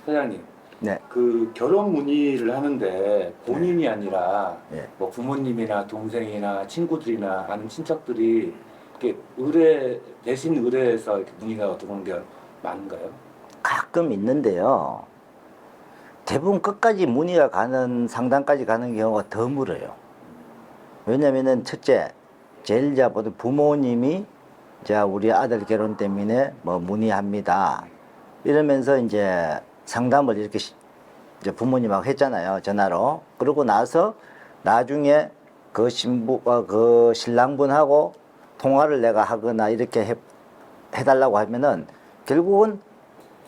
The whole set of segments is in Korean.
사장님, 네. 그 결혼 문의를 하는데 본인이 아니라 네. 뭐 부모님이나 동생이나 친구들이나 아는 친척들이 이렇게 대신 의뢰해서 이렇게 문의가 들어오는 게 많은가요? 가끔 있는데요. 대부분 끝까지 문의가 가는 상담까지 가는 경우가 드물어요. 왜냐면은 첫째, 제일 잡아도 부모님이 자 우리 아들 결혼 때문에 뭐 문의합니다. 이러면서 이제 상담을 이렇게 이제 부모님하고 했잖아요. 전화로. 그러고 나서 나중에 그 신부가 그 신랑분하고 통화를 내가 하거나 이렇게 해달라고 하면은 결국은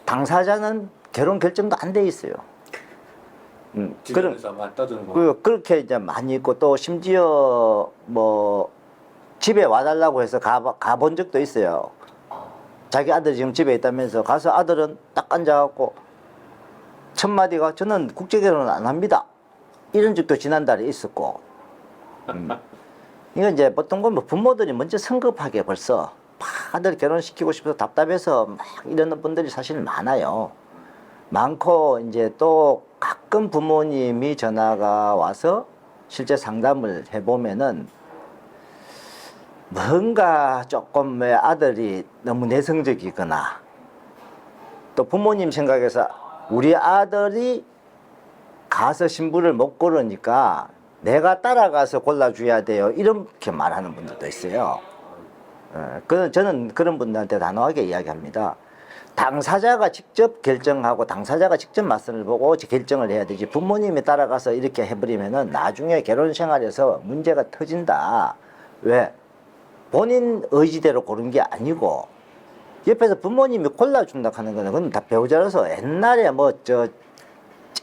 당사자는 결혼 결정도 안 돼 있어요. 주변에서만 떠드는 거. 그렇게 이제 많이 있고 또 심지어 뭐 집에 와달라고 해서 가본 적도 있어요. 자기 아들이 지금 집에 있다면서 가서 아들은 딱 앉아갖고 첫 마디가 저는 국제결혼 안 합니다. 이런 적도 지난달에 있었고. 이건 이제 보통 뭐 부모들이 먼저 성급하게 벌써 아들 결혼시키고 싶어서 답답해서 막 이러는 분들이 사실 많아요. 많고 이제 또 가끔 부모님이 전화가 와서 실제 상담을 해보면은 뭔가 조금 왜 아들이 너무 내성적이거나 또 부모님 생각에서 우리 아들이 가서 신부를 못 고르니까 내가 따라가서 골라줘야 돼요. 이렇게 말하는 분들도 있어요. 저는 그런 분들한테 단호하게 이야기합니다. 당사자가 직접 결정하고 당사자가 직접 맞선을 보고 결정을 해야 되지 부모님이 따라가서 이렇게 해버리면은 나중에 결혼 생활에서 문제가 터진다. 왜? 본인 의지대로 고른 게 아니고 옆에서 부모님이 골라준다 하는 거는 그건 다 배우자로서 옛날에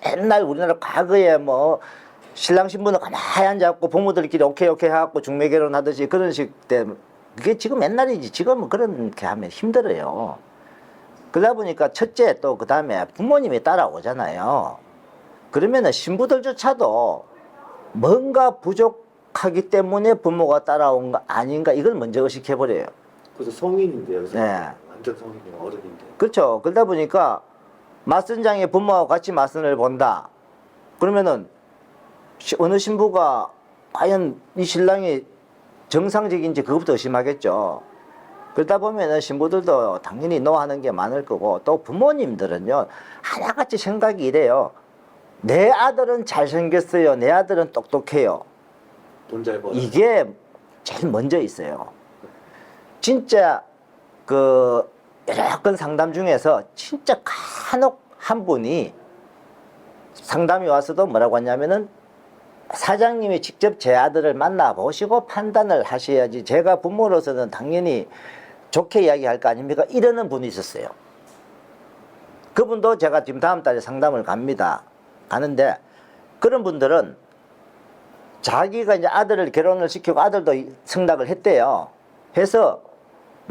옛날 우리나라 과거에 뭐 신랑 신부는 가만히 앉아갖고 부모들끼리 오케이 해갖고 중매 결혼하듯이 그런 식 때 그게 지금 옛날이지 지금은 그렇게 하면 힘들어요. 그러다 보니까 첫째 또 그 다음에 부모님이 따라오잖아요. 그러면은 신부들조차도 뭔가 부족하기 때문에 부모가 따라온 거 아닌가 이걸 먼저 의식해버려요. 그래서 성인인데요. 네. 완전 성인이에요. 어른인데. 그렇죠. 그러다 보니까 맞선장에 부모하고 같이 맞선을 본다. 그러면은 어느 신부가 과연 이 신랑이 정상적인지 그것부터 의심하겠죠. 그러다 보면은 신부들도 당연히 노하는 게 많을 거고 또 부모님들은요 하나같이 생각이 이래요. 내 아들은 잘생겼어요. 내 아들은 똑똑해요. 돈 잘 벌어. 이게 제일 먼저 있어요. 진짜 그 여러 건 상담 중에서 진짜 간혹 한 분이 상담이 와서도 뭐라고 하냐면은 사장님이 직접 제 아들을 만나보시고 판단을 하셔야지 제가 부모로서는 당연히 좋게 이야기할 거 아닙니까? 이러는 분이 있었어요. 그분도 제가 지금 다음 달에 상담을 가는데 그런 분들은 자기가 이제 아들을 결혼을 시키고 아들도 승낙을 했대요. 해서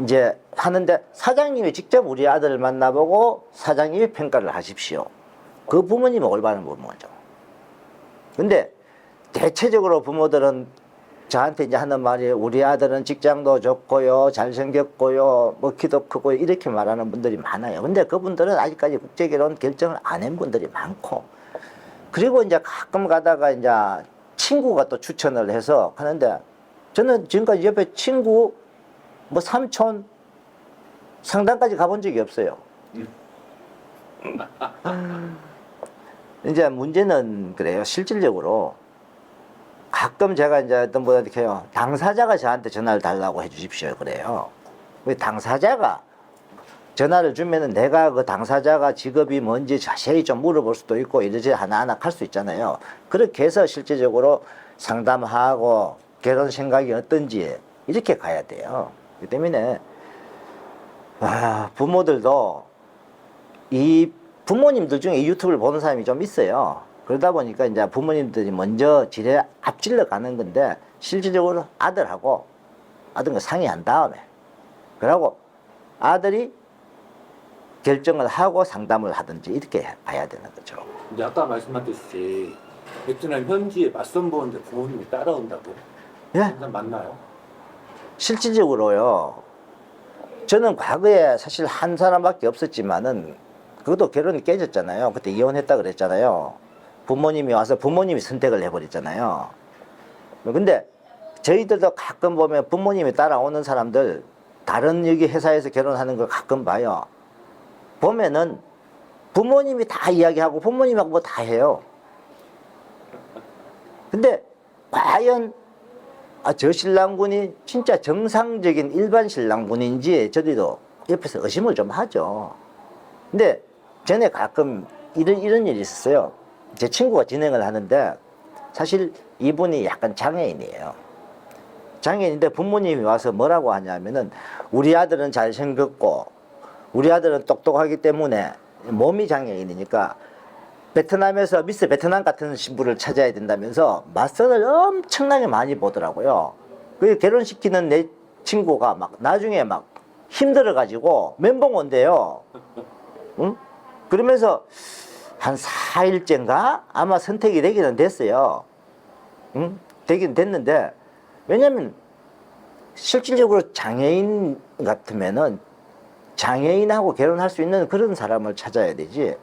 이제 하는데 사장님이 직접 우리 아들을 만나보고 사장님이 평가를 하십시오. 그 부모님은 올바른 부모죠. 근데 대체적으로 부모들은 저한테 이제 하는 말이 우리 아들은 직장도 좋고요, 잘생겼고요, 뭐 키도 크고 이렇게 말하는 분들이 많아요. 근데 그분들은 아직까지 국제결혼 결정을 안 한 분들이 많고 그리고 이제 가끔 가다가 이제 친구가 또 추천을 해서 하는데 저는 지금까지 옆에 친구 뭐 삼촌 상담까지 가본 적이 없어요. 이제 문제는 그래요. 실질적으로 가끔 제가 이제 어떤 분한테 이렇게 해요. 당사자가 저한테 전화를 달라고 해 주십시오. 그래요. 당사자가 전화를 주면은 내가 그 당사자가 직업이 뭔지 자세히 좀 물어볼 수도 있고 이러지 하나하나 할 수 있잖아요. 그렇게 해서 실제적으로 상담하고 결혼 생각이 어떤지 이렇게 가야 돼요. 그렇기 때문에 부모들도 이 부모님들 중에 이 유튜브를 보는 사람이 좀 있어요. 그러다 보니까 이제 부모님들이 먼저 지레 앞질러 가는 건데 실질적으로 아들하고 상의한 다음에 그러고 아들이 결정을 하고 상담을 하든지 이렇게 봐야 되는 거죠. 이제 아까 말씀하셨듯이 베트남 현지에 맞선 보는데 부모님이 따라온다고? 예? 항상 맞나요? 실질적으로요. 저는 과거에 사실 한 사람밖에 없었지만은 그것도 결혼이 깨졌잖아요. 그때 이혼했다 그랬잖아요. 부모님이 와서 부모님이 선택을 해버렸잖아요. 근데 저희들도 가끔 보면 부모님이 따라오는 사람들 다른 여기 회사에서 결혼하는 걸 가끔 봐요. 보면은 부모님이 다 이야기하고 부모님하고 뭐 다 해요. 근데 과연 저 신랑분이 진짜 정상적인 일반 신랑분인지 저희도 옆에서 의심을 좀 하죠. 근데 전에 가끔 이런 일이 있었어요. 제 친구가 진행을 하는데 사실 이분이 약간 장애인이에요. 장애인인데 부모님이 와서 뭐라고 하냐면은 우리 아들은 잘생겼고 우리 아들은 똑똑하기 때문에 몸이 장애인이니까 베트남에서 미스 베트남 같은 신부를 찾아야 된다면서 맞선을 엄청나게 많이 보더라고요. 그 결혼시키는 내 친구가 막 나중에 막 힘들어가지고 멘붕 온대요. 응? 그러면서 한 4일째인가 아마 선택이 되기는 됐어요. 응? 되긴 됐는데 왜냐면 실질적으로 장애인 같으면은 장애인하고 결혼할 수 있는 그런 사람을 찾아야 되지.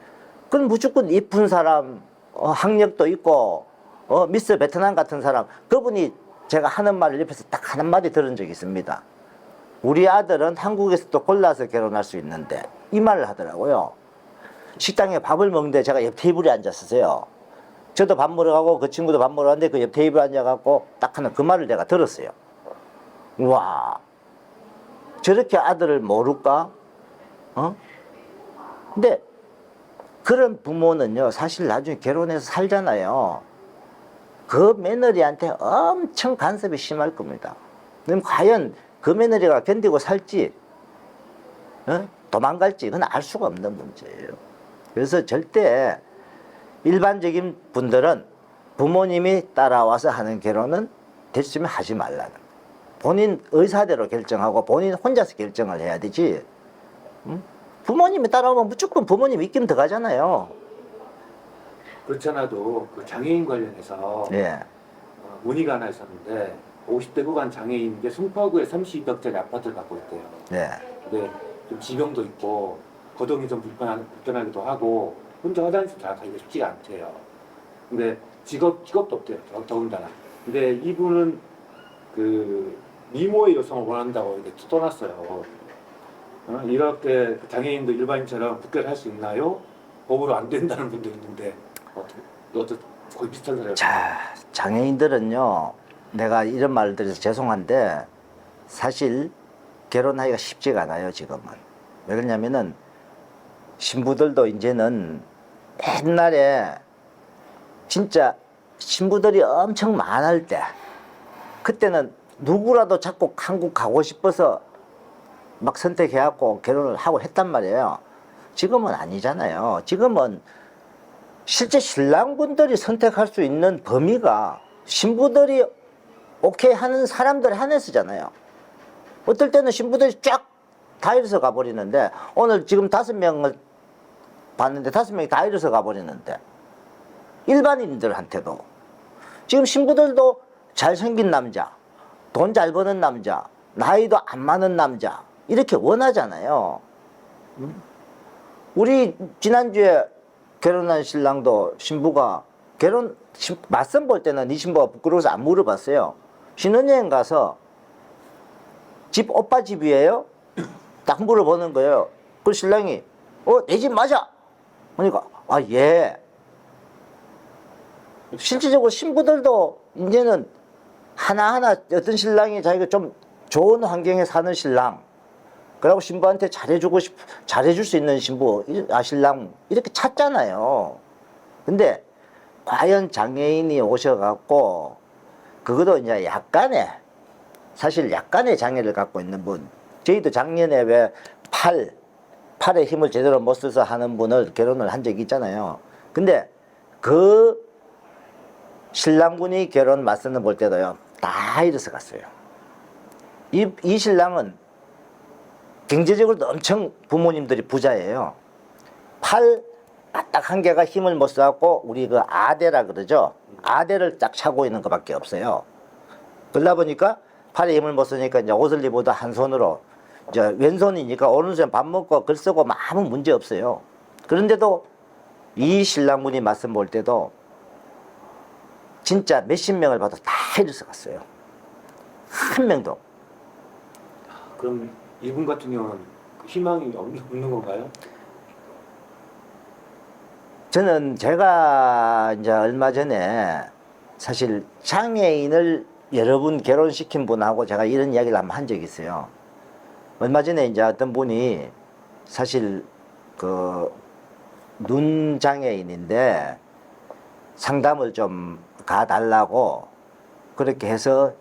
그건 무조건 이쁜 사람, 학력도 있고, 미스 베트남 같은 사람. 그분이 제가 하는 말을 옆에서 딱 한마디 들은 적이 있습니다. 우리 아들은 한국에서도 골라서 결혼할 수 있는데 이 말을 하더라고요. 식당에 밥을 먹는데 제가 옆 테이블에 앉았었어요. 저도 밥 먹으러 가고 그 친구도 밥 먹으러 갔는데 그 옆 테이블에 앉아갖고 딱 하는 그 말을 내가 들었어요. 와, 저렇게 아들을 모를까? 근데 그런 부모는요, 사실 나중에 결혼해서 살잖아요. 그 며느리한테 엄청 간섭이 심할 겁니다. 그럼 과연 그 며느리가 견디고 살지, 도망갈지, 그건 알 수가 없는 문제예요. 그래서 절대 일반적인 분들은 부모님이 따라와서 하는 결혼은 됐으면 하지 말라는. 본인 의사대로 결정하고 본인 혼자서 결정을 해야 되지. 부모님이 따라오면 무조건 부모님 입김 들어가잖아요. 그렇지 않아도 그 장애인 관련해서 예. 문의가 하나 있었는데 50대 후반 장애인인데 송파구에 32평짜리 아파트를 갖고 있대요. 예. 근데 좀 지병도 있고 거동이 좀 불편하기도 하고 혼자 화장실 잘 가기가 쉽지가 않대요. 근데 직업도 없대요. 더군다나. 근데 이분은 그 미모의 여성을 원한다고 이렇게 떠났어요. 이렇게 장애인도 일반인처럼 국결할 수 있나요? 법으로 안 된다는 분도 있는데 너도 거의 비슷한 사람. 자, 장애인들은요, 내가 이런 말을 드려서 죄송한데 사실 결혼하기가 쉽지가 않아요, 지금은. 왜 그러냐면은 신부들도 이제는 옛날에 진짜 신부들이 엄청 많을 때 그때는 누구라도 자꾸 한국 가고 싶어서 막 선택해갖고 결혼을 하고 했단 말이에요. 지금은 아니잖아요. 지금은 실제 신랑분들이 선택할 수 있는 범위가 신부들이 오케이 하는 사람들 한해서잖아요. 어떨 때는 신부들이 쫙 다 잃어서 가버리는데 오늘 지금 5명을 봤는데 5명이 다 잃어서 가버리는데 일반인들한테도 지금 신부들도 잘생긴 남자, 돈 잘 버는 남자, 나이도 안 많은 남자 이렇게 원하잖아요. 우리 지난주에 결혼한 신랑도 신부가 맞선 볼 때는 이 신부가 부끄러워서 안 물어봤어요. 신혼여행 가서 집 오빠 집이에요? 딱 물어보는 거예요. 그 신랑이 내 집 맞아. 그러니까 예. 실질적으로 신부들도 이제는 하나하나 어떤 신랑이 자기가 좀 좋은 환경에 사는 신랑, 그리고 신부한테 잘해줄 수 있는 신부, 신랑 이렇게 찾잖아요. 근데 과연 장애인이 오셔갖고 그것도 이제 사실 약간의 장애를 갖고 있는 분, 저희도 작년에 왜 팔에 힘을 제대로 못 써서 하는 분을 결혼을 한 적이 있잖아요. 근데 그 신랑분이 결혼 맞서는 볼 때도요, 다 잃어서 갔어요. 이 신랑은 경제적으로도 엄청 부모님들이 부자예요. 팔 딱 한 개가 힘을 못 써갖고 우리 그 아대라 그러죠. 아대를 딱 차고 있는 것밖에 없어요. 그러다 보니까 팔에 힘을 못 쓰니까 이제 옷을 입어도 한 손으로, 이제 왼손이니까 오른손에 밥 먹고 글 쓰고 아무 문제 없어요. 그런데도 이 신랑분이 맞선 볼 때도 진짜 몇십 명을 봐도 다 해줘서 갔어요. 한 명도. 그럼 이분 같은 경우는 그 희망이 없는 건가요? 저는 제가 이제 얼마 전에 사실 장애인을 여러분 결혼시킨 분하고 제가 이런 이야기를 한번 한 적이 있어요. 얼마 전에 이제 어떤 분이 사실 그 눈 장애인인데 상담을 좀 가달라고 그렇게 해서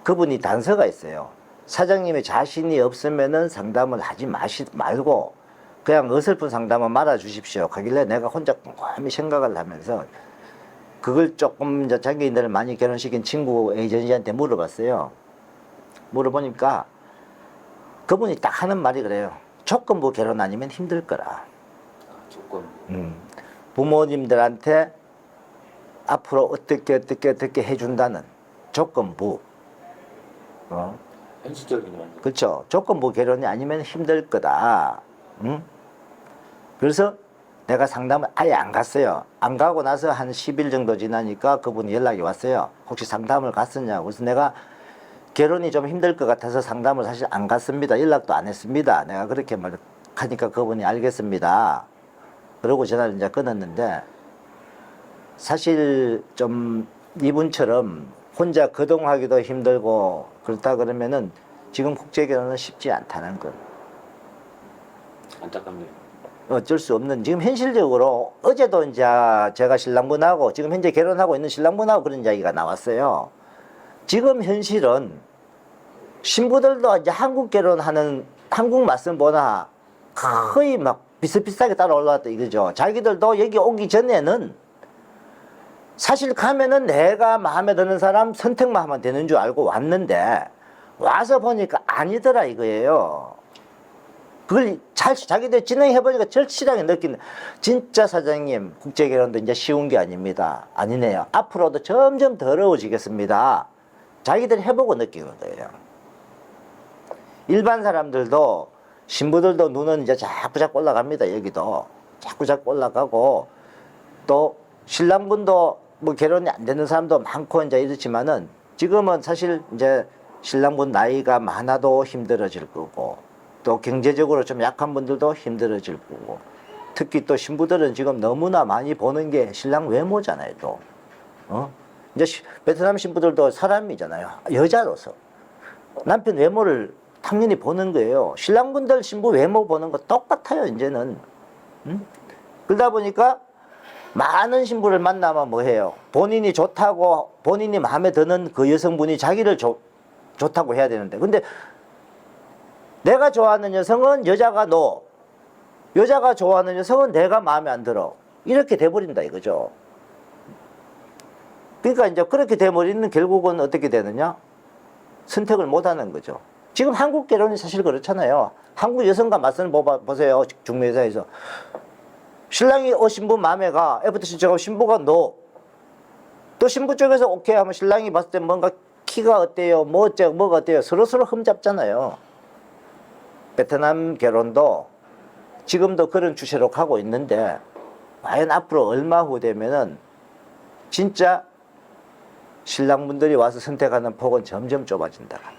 그분이 단서가 있어요. 사장님이 자신이 없으면은 상담을 하지 말고 그냥 어설픈 상담은 말아 주십시오. 하길래 내가 혼자 곰곰이 생각을 하면서 그걸 조금 이제 장애인들을 많이 결혼시킨 친구 에이전시한테 물어봤어요. 물어보니까 그분이 딱 하는 말이 그래요. 조건부 결혼 아니면 힘들 거라. 조건. 부모님들한테 앞으로 어떻게 해준다는 조건부. 현실적이네 완전. 그렇죠. 조건부 결혼이 아니면 힘들 거다. 그래서 내가 상담을 아예 안 갔어요. 안 가고 나서 한 10일 정도 지나니까 그분이 연락이 왔어요. 혹시 상담을 갔었냐고. 그래서 내가 결혼이 좀 힘들 것 같아서 상담을 사실 안 갔습니다. 연락도 안 했습니다. 내가 그렇게 말하니까 그분이 알겠습니다. 그러고 전화를 이제 끊었는데 사실 좀 이분처럼 혼자 거동하기도 힘들고 그렇다 그러면은 지금 국제결혼은 쉽지 않다는 건 안타깝네요. 어쩔 수 없는 지금 현실적으로 어제도 이제 제가 신랑분하고 지금 현재 결혼하고 있는 신랑분하고 그런 이야기가 나왔어요. 지금 현실은 신부들도 이제 한국 결혼하는 한국 맞선보나 거의 막 비슷비슷하게 따라 올라왔다 이거죠. 자기들도 여기 오기 전에는 사실 가면은 내가 마음에 드는 사람 선택만 하면 되는 줄 알고 왔는데 와서 보니까 아니더라 이거예요. 그걸 자기들 진행해보니까 절실하게 느끼는. 진짜 사장님 국제결혼도 이제 쉬운 게 아닙니다. 아니네요. 앞으로도 점점 더러워지겠습니다. 자기들 해보고 느끼는 거예요. 일반 사람들도 신부들도 눈은 이제 자꾸 올라갑니다. 여기도 자꾸 올라가고 또 신랑분도 뭐 결혼이 안 되는 사람도 많고 이제 이렇지만은 지금은 사실 이제 신랑분 나이가 많아도 힘들어질 거고 또 경제적으로 좀 약한 분들도 힘들어질 거고 특히 또 신부들은 지금 너무나 많이 보는 게 신랑 외모잖아요. 또 이제 베트남 신부들도 사람이잖아요. 여자로서 남편 외모를 당연히 보는 거예요. 신랑분들 신부 외모 보는 거 똑같아요. 이제는 그러다 보니까 많은 신부를 만나면 뭐 해요? 본인이 좋다고 본인이 마음에 드는 그 여성분이 자기를 좋다고 해야 되는데 근데 내가 좋아하는 여성은 여자가 너 여자가 좋아하는 여성은 내가 마음에 안 들어 이렇게 돼버린다 이거죠. 그러니까 이제 그렇게 돼버리는 결국은 어떻게 되느냐? 선택을 못하는 거죠. 지금 한국 결혼이 사실 그렇잖아요. 한국 여성과 맞서는 보세요. 중매사에서 신랑이 신부 마음에 가 애프터 저거 신부가 너 또 신부 쪽에서 오케이 하면 신랑이 봤을 때 뭔가 키가 어때요? 뭐 어째요? 뭐가 어때요? 서로 흠잡잖아요. 베트남 결혼도 지금도 그런 추세로 가고 있는데 과연 앞으로 얼마 후 되면은 진짜 신랑분들이 와서 선택하는 폭은 점점 좁아진다.